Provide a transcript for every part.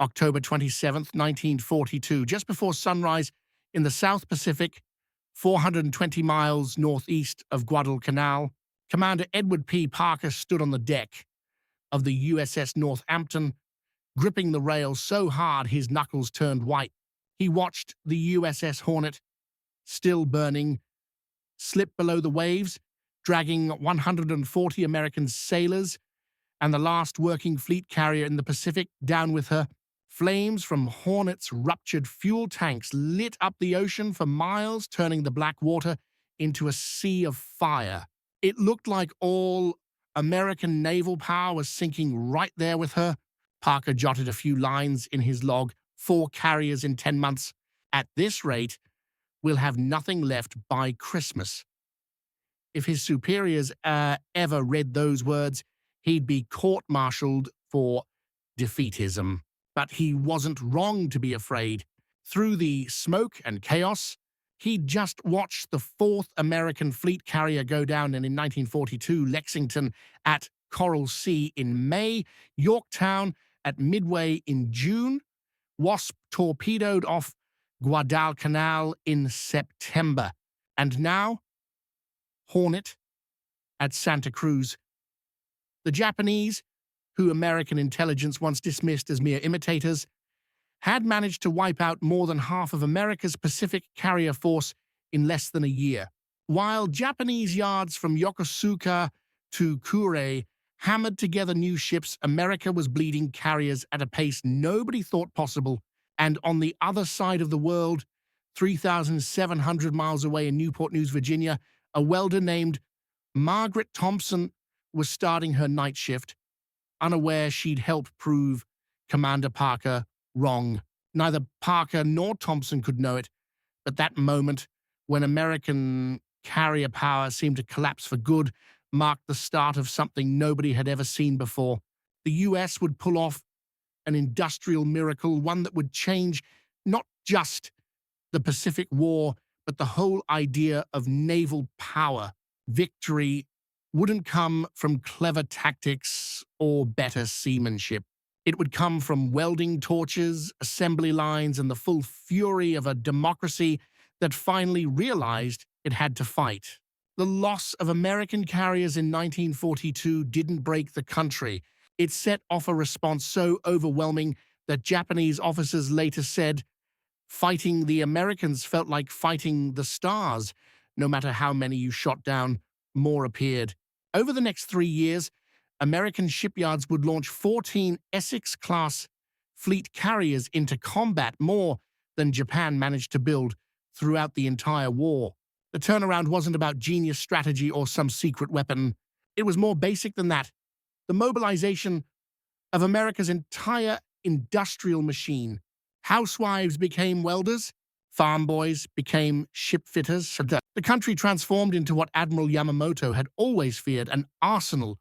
October 27th, 1942, just before sunrise in the South Pacific, 420 miles northeast of Guadalcanal, Commander Edward P. Parker stood on the deck of the USS Northampton, gripping the rail so hard his knuckles turned white. He watched the USS Hornet, still burning, slip below the waves, dragging 140 American sailors and the last working fleet carrier in the Pacific down with her. Flames from Hornet's ruptured fuel tanks lit up the ocean for miles, turning the black water into a sea of fire. It looked like all American naval power was sinking right there with her. Parker jotted a few lines in his log, 4 carriers in 10 months. At this rate, we'll have nothing left by Christmas. If his superiors ever read those words, he'd be court-martialed for defeatism. But he wasn't wrong to be afraid. Through the smoke and chaos, he'd just watched the 4th American fleet carrier go down, and in 1942, Lexington at Coral Sea in May, Yorktown at Midway in June, Wasp torpedoed off Guadalcanal in September, and now Hornet at Santa Cruz. The Japanese, who American intelligence once dismissed as mere imitators, had managed to wipe out more than half of America's Pacific carrier force in less than a year. While Japanese yards from Yokosuka to Kure hammered together new ships, America was bleeding carriers at a pace nobody thought possible. And on the other side of the world, 3,700 miles away in Newport News, Virginia, a welder named Margaret Thompson was starting her night shift, unaware she'd helped prove Commander Parker wrong. Neither Parker nor Thompson could know it, but that moment when American carrier power seemed to collapse for good marked the start of something nobody had ever seen before. The U.S. would pull off an industrial miracle, one that would change not just the Pacific War, but the whole idea of naval power. Victory wouldn't come from clever tactics or better seamanship. It would come from welding torches, assembly lines, and the full fury of a democracy that finally realized it had to fight. The loss of American carriers in 1942 didn't break the country. It set off a response so overwhelming that Japanese officers later said, fighting the Americans felt like fighting the stars. No matter how many you shot down, more appeared. Over the next 3 years, American shipyards would launch 14 Essex-class fleet carriers into combat, more than Japan managed to build throughout the entire war. The turnaround wasn't about genius strategy or some secret weapon. It was more basic than that. The mobilization of America's entire industrial machine. Housewives became welders. Farm boys became shipfitters. The country transformed into what Admiral Yamamoto had always feared, an arsenal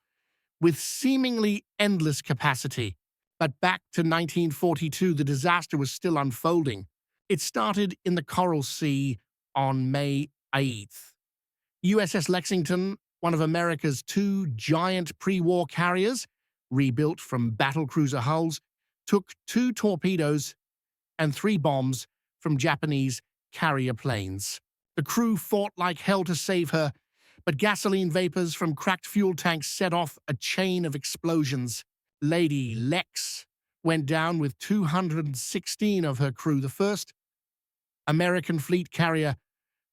with seemingly endless capacity. But back to 1942, the disaster was still unfolding. It started in the Coral Sea on May 8th. USS Lexington, one of America's 2 giant pre-war carriers, rebuilt from battlecruiser hulls, took 2 torpedoes and 3 bombs from Japanese carrier planes. The crew fought like hell to save her, but gasoline vapors from cracked fuel tanks set off a chain of explosions. Lady Lex went down with 216 of her crew, the first American fleet carrier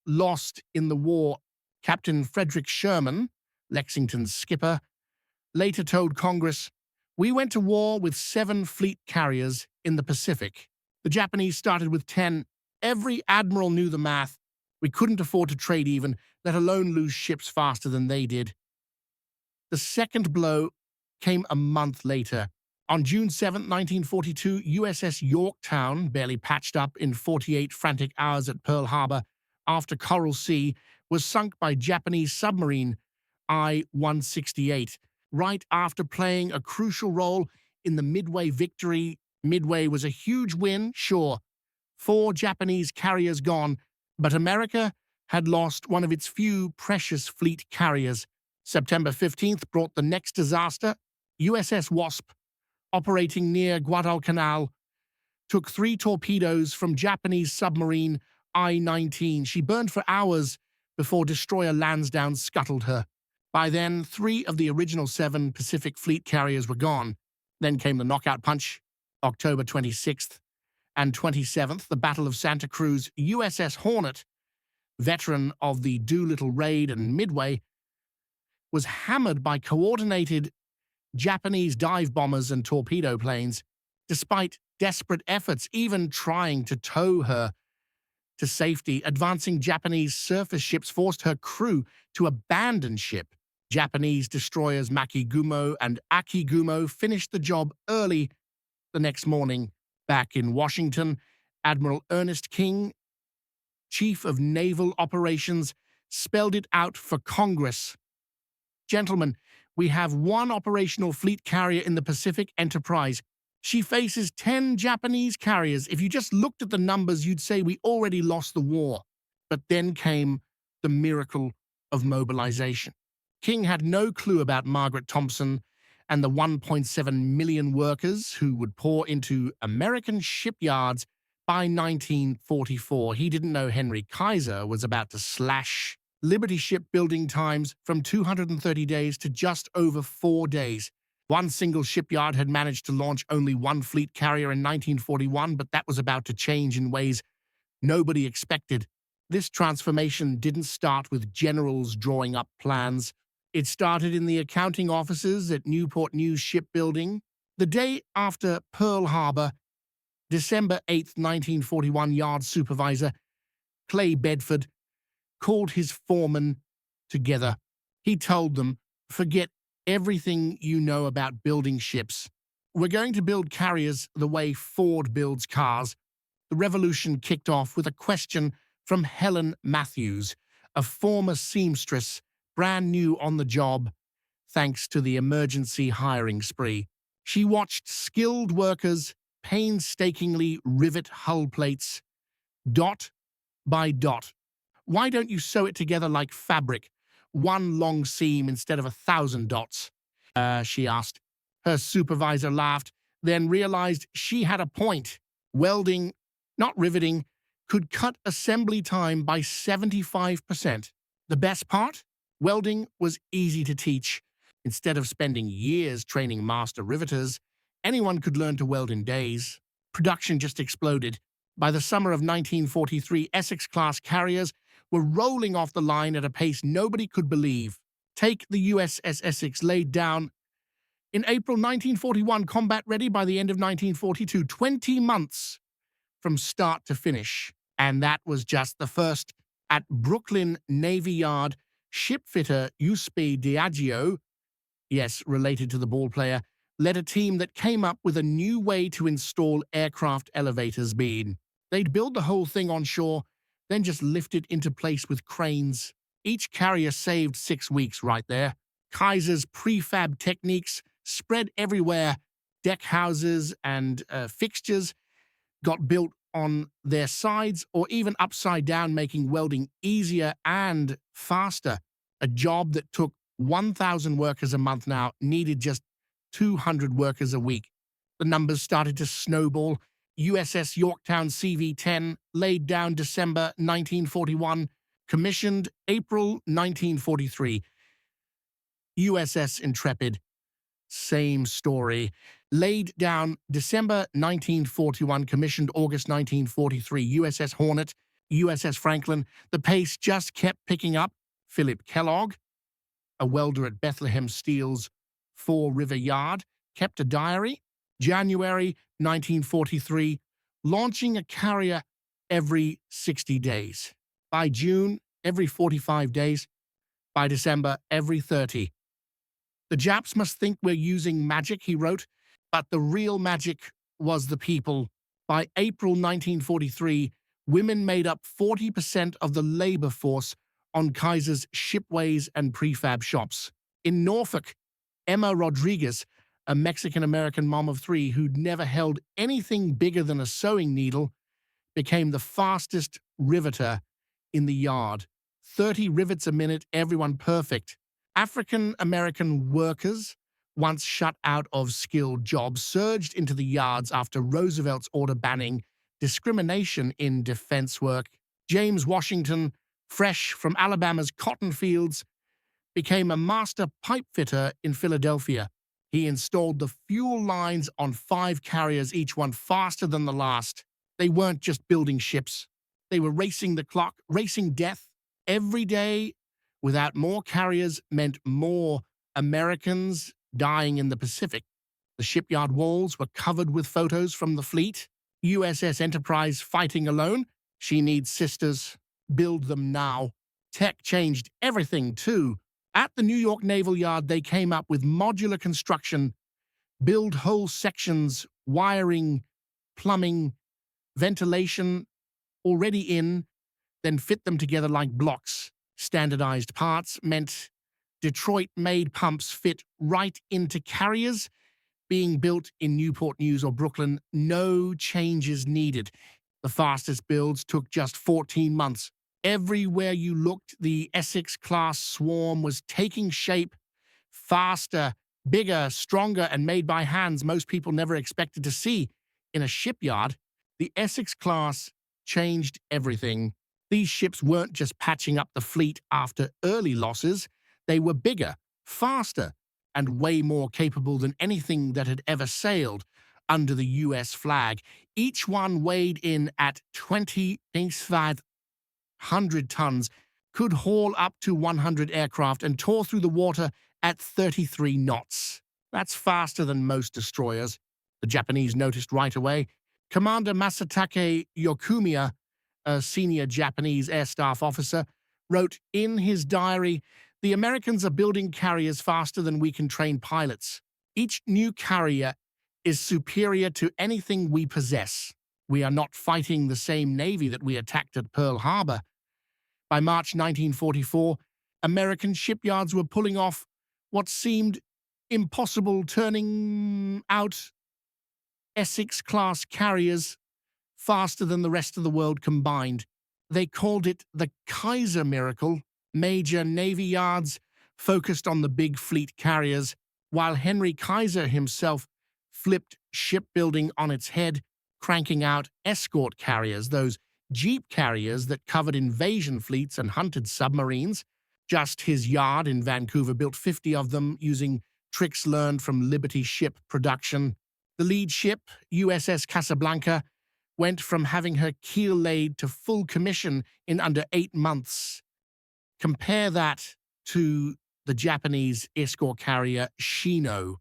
lost in the war. Captain Frederick Sherman, Lexington's skipper, later told Congress, "We went to war with 7 fleet carriers in the Pacific. The Japanese started with 10. Every admiral knew the math. We couldn't afford to trade even, let alone lose ships faster than they did." The second blow came a month later. On June 7, 1942, USS Yorktown, barely patched up in 48 frantic hours at Pearl Harbor after Coral Sea, was sunk by Japanese submarine I-168, right after playing a crucial role in the Midway victory. Midway was a huge win, sure. 4 Japanese carriers gone, but America had lost one of its few precious fleet carriers. September 15th brought the next disaster. USS Wasp, operating near Guadalcanal, took 3 torpedoes from Japanese submarine I-19. She burned for hours before destroyer Lansdowne scuttled her. By then, 3 of the original 7 Pacific Fleet carriers were gone. Then came the knockout punch, October 26th and 27th, the Battle of Santa Cruz. USS Hornet, veteran of the Doolittle Raid and Midway, was hammered by coordinated Japanese dive bombers and torpedo planes, despite desperate efforts, even trying to tow her to safety. Advancing Japanese surface ships forced her crew to abandon ship. Japanese destroyers Makigumo and Akigumo finished the job early the next morning. Back in Washington, Admiral Ernest King, Chief of Naval Operations, spelled it out for Congress. Gentlemen, we have 1 operational fleet carrier in the Pacific Enterprise. She faces 10 Japanese carriers. If you just looked at the numbers, you'd say we already lost the war. But then came the miracle of mobilization. King had no clue about Margaret Thompson and the 1.7 million workers who would pour into American shipyards by 1944. He didn't know Henry Kaiser was about to slash Liberty shipbuilding times from 230 days to just over 4 days. One single shipyard had managed to launch only 1 fleet carrier in 1941, but that was about to change in ways nobody expected. This transformation didn't start with generals drawing up plans. It started in the accounting offices at Newport News Shipbuilding. The day after Pearl Harbor, December 8, 1941, yard supervisor Clay Bedford called his foreman together. He told them, "Forget everything you know about building ships. We're going to build carriers the way Ford builds cars." The revolution kicked off with a question from Helen Matthews, a former seamstress, brand new on the job, thanks to the emergency hiring spree. She watched skilled workers painstakingly rivet hull plates, dot by dot. "Why don't you sew it together like fabric, 1 long seam instead of 1,000 dots?" She asked. Her supervisor laughed, then realized she had a point. Welding, not riveting, could cut assembly time by 75%. The best part? Welding was easy to teach. Instead of spending years training master riveters, anyone could learn to weld in days. Production just exploded. By the summer of 1943, Essex-class carriers were rolling off the line at a pace nobody could believe. Take the USS Essex, laid down in April 1941, combat ready by the end of 1942, 20 months from start to finish. And that was just the first. At Brooklyn Navy Yard, shipfitter Uspe Diageo, yes, related to the ball player, led a team that came up with a new way to install aircraft elevators beam. They'd build the whole thing on shore, then just lift it into place with cranes. Each carrier saved 6 weeks right there. Kaiser's prefab techniques spread everywhere. Deck houses and fixtures got built on their sides or even upside down, making welding easier and faster. A job that took 1,000 workers a month now needed just 200 workers a week. The numbers started to snowball. USS Yorktown CV-10, laid down December 1941, commissioned April 1943. USS Intrepid, same story. Laid down December 1941, commissioned August 1943. USS Hornet, USS Franklin. The pace just kept picking up. Philip Kellogg, a welder at Bethlehem Steel's Fall River Yard, kept a diary. January 1943, launching a carrier every 60 days. By June, every 45 days. By December, every 30. "The Japs must think we're using magic," he wrote, but the real magic was the people. By April 1943, women made up 40% of the labor force on Kaiser's shipways and prefab shops. In Norfolk, Emma Rodriguez, a Mexican-American mom of 3 who'd never held anything bigger than a sewing needle, became the fastest riveter in the yard. 30 rivets a minute, everyone perfect. African-American workers once shut out of skilled jobs, surged into the yards after Roosevelt's order banning discrimination in defense work. James Washington, fresh from Alabama's cotton fields, became a master pipe fitter in Philadelphia. He installed the fuel lines on 5 carriers, each one faster than the last. They weren't just building ships. They were racing the clock, racing death. Every day without more carriers meant more Americans dying in the Pacific. The shipyard walls were covered with photos from the fleet. USS Enterprise fighting alone. She needs sisters. Build them now. Tech changed everything, too. At the New York Naval Yard, they came up with modular construction, build whole sections, wiring, plumbing, ventilation already in, then fit them together like blocks. Standardized parts meant Detroit-made pumps fit right into carriers being built in Newport News or Brooklyn. No changes needed. The fastest builds took just 14 months. Everywhere you looked, the Essex-class swarm was taking shape, faster, bigger, stronger, and made by hands most people never expected to see in a shipyard. The Essex-class changed everything. These ships weren't just patching up the fleet after early losses. They were bigger, faster, and way more capable than anything that had ever sailed under the U.S. flag. Each one weighed in at 2,500 tons, could haul up to 100 aircraft, and tore through the water at 33 knots. That's faster than most destroyers. The Japanese noticed right away. Commander Masatake Yokumiya, a senior Japanese air staff officer, wrote in his diary, "The Americans are building carriers faster than we can train pilots. Each new carrier is superior to anything we possess. We are not fighting the same Navy that we attacked at Pearl Harbor." By March 1944, American shipyards were pulling off what seemed impossible, turning out Essex-class carriers faster than the rest of the world combined. They called it the Kaiser Miracle. Major Navy yards focused on the big fleet carriers, while Henry Kaiser himself flipped shipbuilding on its head, cranking out escort carriers, those jeep carriers that covered invasion fleets and hunted submarines. Just his yard in Vancouver built 50 of them using tricks learned from Liberty ship production. The lead ship, USS Casablanca, went from having her keel laid to full commission in under 8 months. Compare that to the Japanese escort carrier Shino,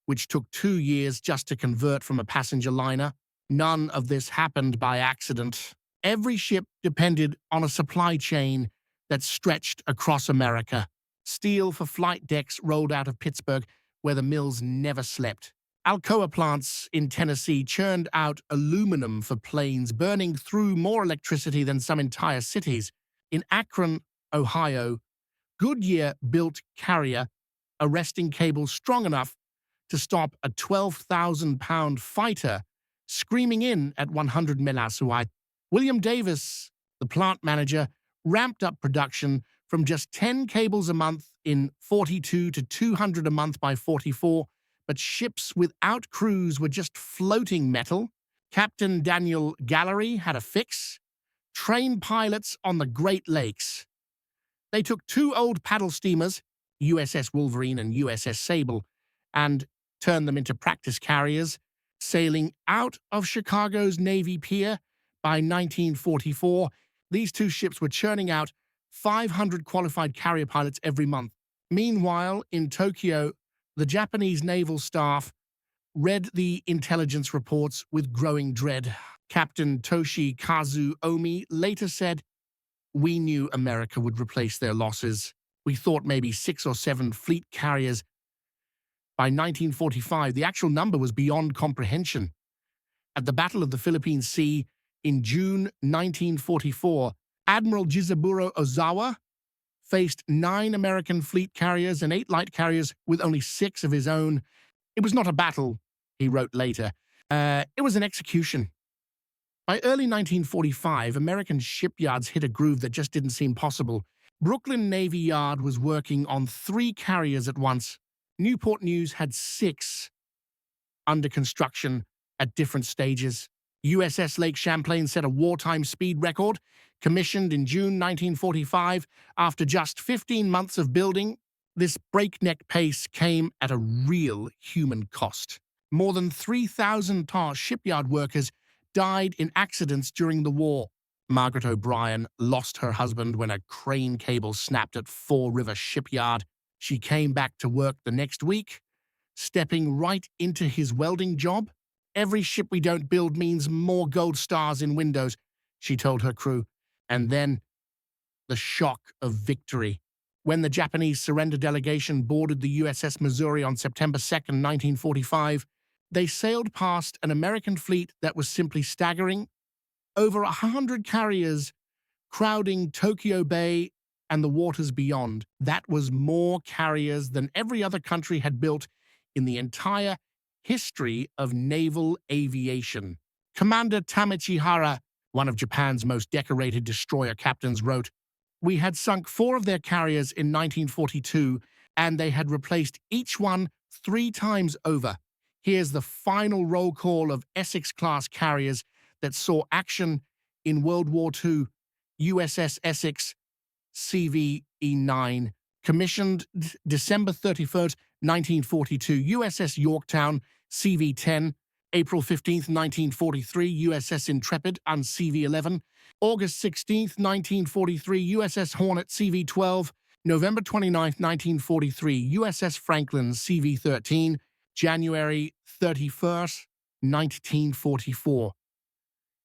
which took 2 years just to convert from a passenger liner. None of this happened by accident. Every ship depended on a supply chain that stretched across America. Steel for flight decks rolled out of Pittsburgh, where the mills never slept. Alcoa plants in Tennessee churned out aluminum for planes, burning through more electricity than some entire cities. In Akron, Ohio, Goodyear built Carrier, a resting cable strong enough to stop a 12,000-pound fighter screaming in at 100 mph. William Davis, the plant manager, ramped up production from just 10 cables a month in 42 to 200 a month by 44, but ships without crews were just floating metal. Captain Daniel Gallery had a fix: train pilots on the Great Lakes. They took 2 old paddle steamers, USS Wolverine and USS Sable, and turned them into practice carriers, sailing out of Chicago's Navy Pier. By 1944, these 2 ships were churning out 500 qualified carrier pilots every month. Meanwhile, in Tokyo, the Japanese naval staff read the intelligence reports with growing dread. Captain Toshikazu Omi later said, "We knew America would replace their losses. We thought maybe 6 or 7 fleet carriers." By 1945, the actual number was beyond comprehension. At the Battle of the Philippine Sea in June 1944, Admiral Jizaburo Ozawa faced 9 American fleet carriers and 8 light carriers with only 6 of his own. "It was not a battle," he wrote later. "It was an execution." By early 1945, American shipyards hit a groove that just didn't seem possible. Brooklyn Navy Yard was working on 3 carriers at once. Newport News had 6 under construction at different stages. USS Lake Champlain set a wartime speed record, commissioned in June 1945. After just 15 months of building, this breakneck pace came at a real human cost. More than 3,000 tar shipyard workers died in accidents during the war. Margaret O'Brien lost her husband when a crane cable snapped at Fall River Shipyard. She came back to work the next week, stepping right into his welding job. "Every ship we don't build means more gold stars in windows," she told her crew. And then the shock of victory. When the Japanese surrender delegation boarded the USS Missouri on September 2nd, 1945, they sailed past an American fleet that was simply staggering. Over 100 carriers crowding Tokyo Bay and the waters beyond. That was more carriers than every other country had built in the entire history of naval aviation. Commander Tamechihara, one of Japan's most decorated destroyer captains, wrote, "We had sunk 4 of their carriers in 1942, and they had replaced each one 3 times over. Here's the final roll call of Essex-class carriers that saw action in World War II. USS Essex, CVE-9, commissioned December 31st, 1942. USS Yorktown, CV-10, April 15th, 1943. USS Intrepid, on CV-11. August 16th, 1943. USS Hornet, CV-12. November 29th, 1943. USS Franklin, CV-13. January 31st, 1944.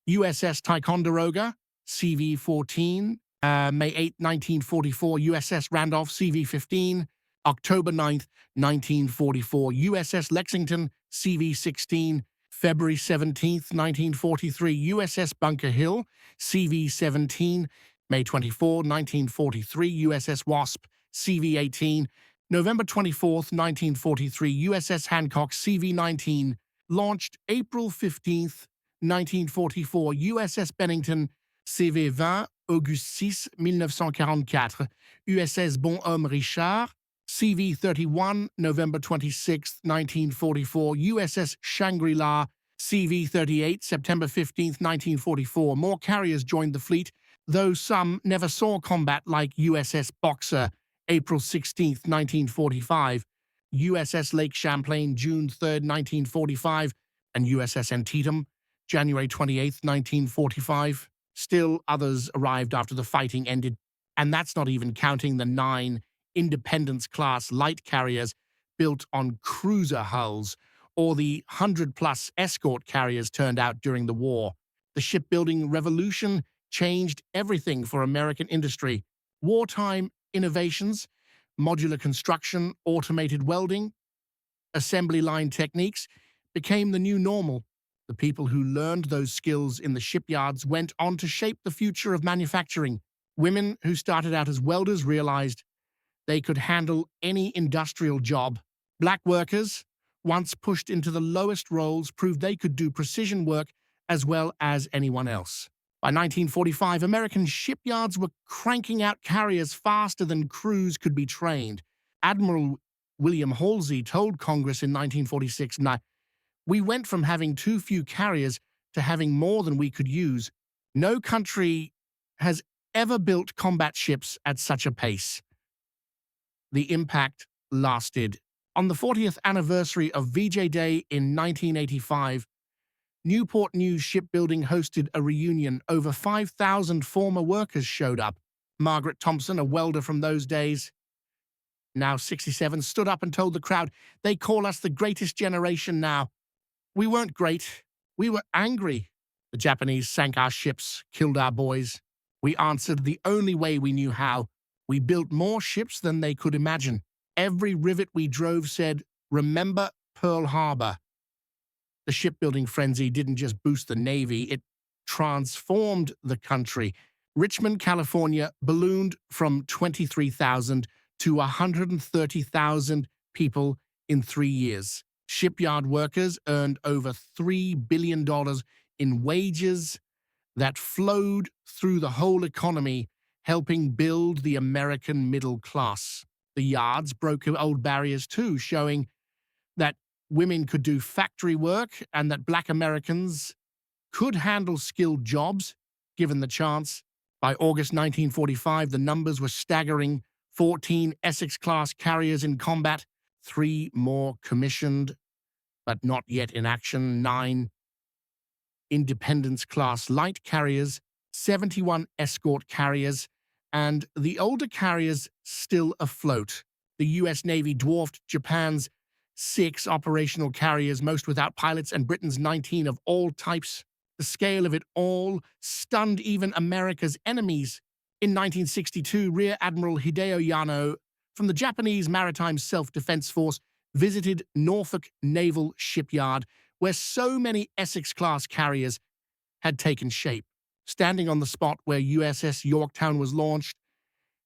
USS Ticonderoga, CV-14, May 8, 1944, USS Randolph, CV-15, October 9th, 1944, USS Lexington, CV-16, February 17th, 1943, USS Bunker Hill, CV-17, May 24, 1943, USS Wasp, CV-18, November 24th, 1943, USS Hancock, CV-19, launched April 15th, 1944, USS Bennington, CV-20, August 6, 1944, USS Bonhomme Richard, CV-31, November 26, 1944, USS Shangri-La, CV-38, September 15, 1944. More carriers joined the fleet, though some never saw combat, like USS Boxer, April 16, 1945, USS Lake Champlain, June 3, 1945, and USS Antietam, January 28, 1945. Still others arrived after the fighting ended, and that's not even counting the 9 Independence-class light carriers built on cruiser hulls, or the 100-plus escort carriers turned out during the war. The shipbuilding revolution changed everything for American industry. Wartime innovations, modular construction, automated welding, assembly line techniques became the new normal. The people who learned those skills in the shipyards went on to shape the future of manufacturing. Women who started out as welders realized they could handle any industrial job. Black workers, once pushed into the lowest roles, proved they could do precision work as well as anyone else. By 1945, American shipyards were cranking out carriers faster than crews could be trained. Admiral William Halsey told Congress in 1946, "We went from having too few carriers to having more than we could use. No country has ever built combat ships at such a pace." The impact lasted. On the 40th anniversary of VJ Day in 1985, Newport News Shipbuilding hosted a reunion. Over 5,000 former workers showed up. Margaret Thompson, a welder from those days, now 67, stood up and told the crowd, "They call us the greatest generation now. We weren't great. We were angry. The Japanese sank our ships, killed our boys. We answered the only way we knew how. We built more ships than they could imagine. Every rivet we drove said, 'Remember Pearl Harbor.'" The shipbuilding frenzy didn't just boost the Navy, it transformed the country. Richmond, California ballooned from 23,000 to 130,000 people in 3 years. Shipyard workers earned over $3 billion in wages that flowed through the whole economy, helping build the American middle class. The yards broke old barriers too, showing that women could do factory work and that Black Americans could handle skilled jobs given the chance. By August 1945, the numbers were staggering: 14 Essex-class carriers in combat, 3 more commissioned but not yet in action, 9 Independence-class light carriers, 71 escort carriers, and the older carriers still afloat. The U.S. Navy dwarfed Japan's 6 operational carriers, most without pilots, and Britain's 19 of all types. The scale of it all stunned even America's enemies. In 1962, Rear Admiral Hideo Yano from the Japanese Maritime Self-Defense Force visited Norfolk Naval Shipyard, where so many Essex-class carriers had taken shape. Standing on the spot where USS Yorktown was launched,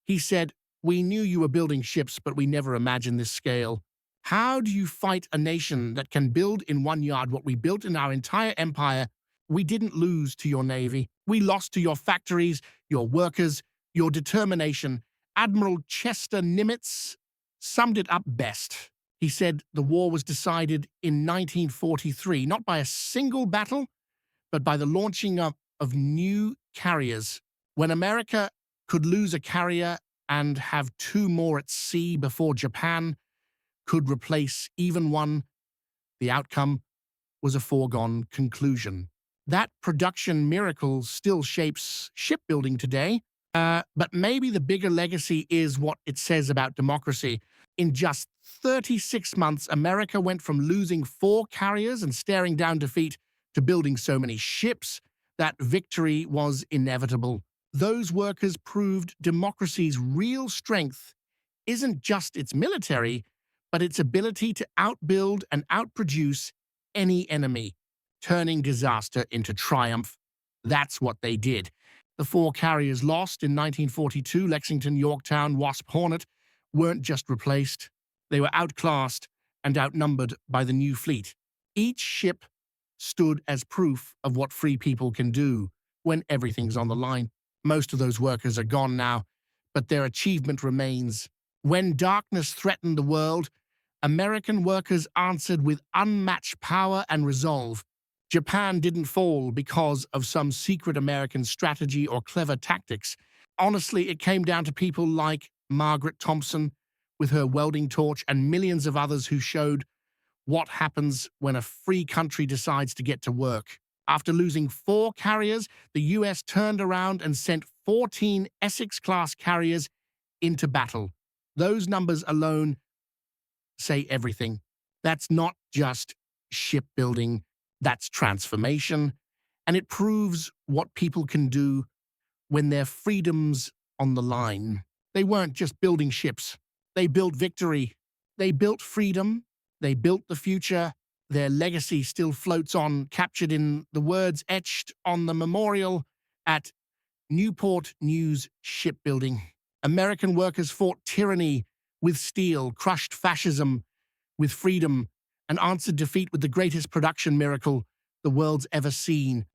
he said, "We knew you were building ships, but we never imagined this scale. How do you fight a nation that can build in one yard what we built in our entire empire? We didn't lose to your navy. We lost to your factories, your workers, your determination." Admiral Chester Nimitz summed it up best. He said the war was decided in 1943, not by a single battle, but by the launching of new carriers. When America could lose a carrier and have 2 more at sea before Japan could replace even one, the outcome was a foregone conclusion. That production miracle still shapes shipbuilding today, but maybe the bigger legacy is what it says about democracy. In just 36 months, America went from losing 4 carriers and staring down defeat to building so many ships that victory was inevitable. Those workers proved democracy's real strength isn't just its military, but its ability to outbuild and outproduce any enemy, turning disaster into triumph. That's what they did. The 4 carriers lost in 1942, Lexington, Yorktown, Wasp, Hornet, weren't just replaced. They were outclassed and outnumbered by the new fleet. Each ship stood as proof of what free people can do when everything's on the line. Most of those workers are gone now, but their achievement remains. When darkness threatened the world, American workers answered with unmatched power and resolve. Japan didn't fall because of some secret American strategy or clever tactics. Honestly, it came down to people like Margaret Thompson with her welding torch and millions of others who showed what happens when a free country decides to get to work. After losing 4 carriers, the U.S. turned around and sent 14 Essex-class carriers into battle. Those numbers alone say everything. That's not just shipbuilding, that's transformation, and it proves what people can do when their freedom's on the line. They weren't just building ships. They built victory. They built freedom. They built the future. Their legacy still floats on, captured in the words etched on the memorial at Newport News Shipbuilding. American workers fought tyranny with steel, crushed fascism with freedom, and answered defeat with the greatest production miracle the world's ever seen.